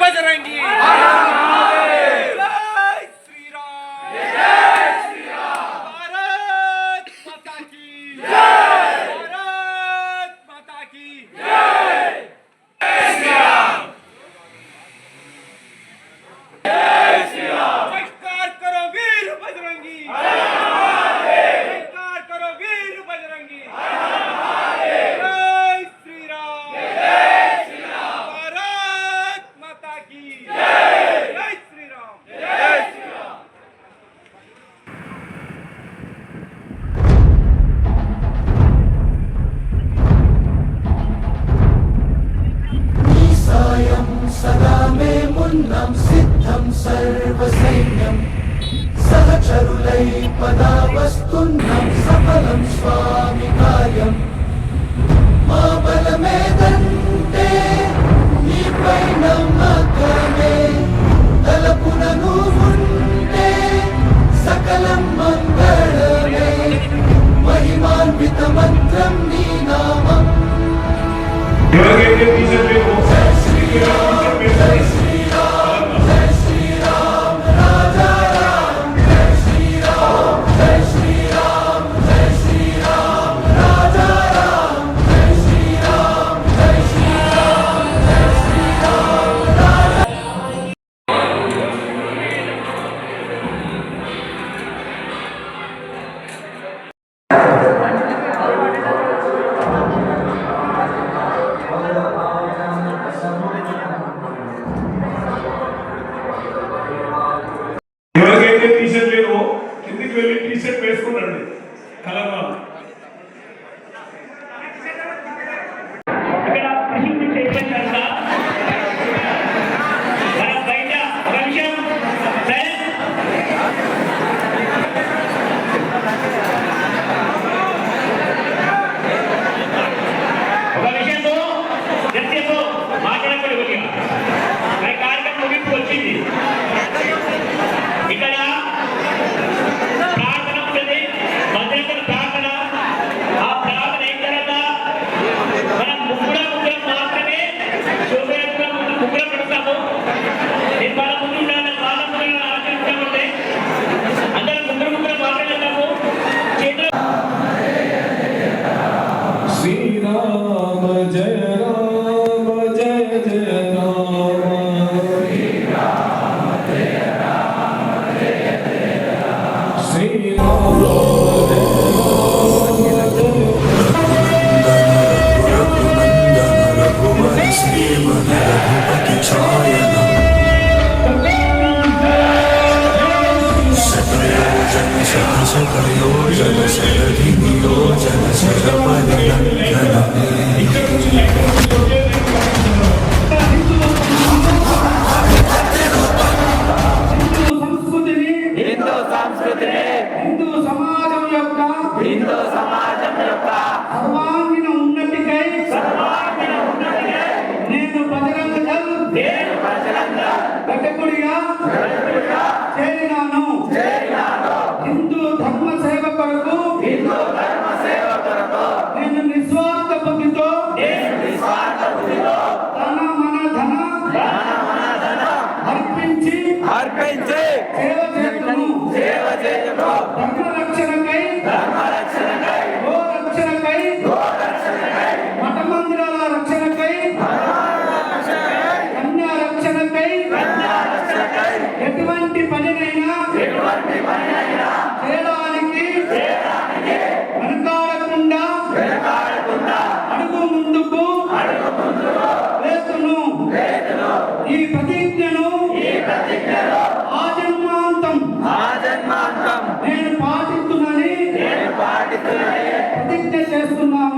బజరంగి सिद्धं सर्वसैन्यं सहचरुलै पदावस्तुन्नं सफलं स्वामि कार्यं मा बलमेदन्ते नीपै नमकमे तलपुननु मुन्टे सकलं मङ्गलमे महिमान्वितमन्त्रं नी नामम् जय श्री राम जय श्री राम जय श्री राम राजा राम जय श्री राम जय श्री राम जय श्री राम राजा राम जय श्री राम जय श्री राम जय श्री राम राजा టీషర్ట్ లేదు కిందికి వెళ్ళి టీషర్ట్ వేసుకున్నాండి కలర్ ప్రతిజ్ఞ చేస్తున్నాను.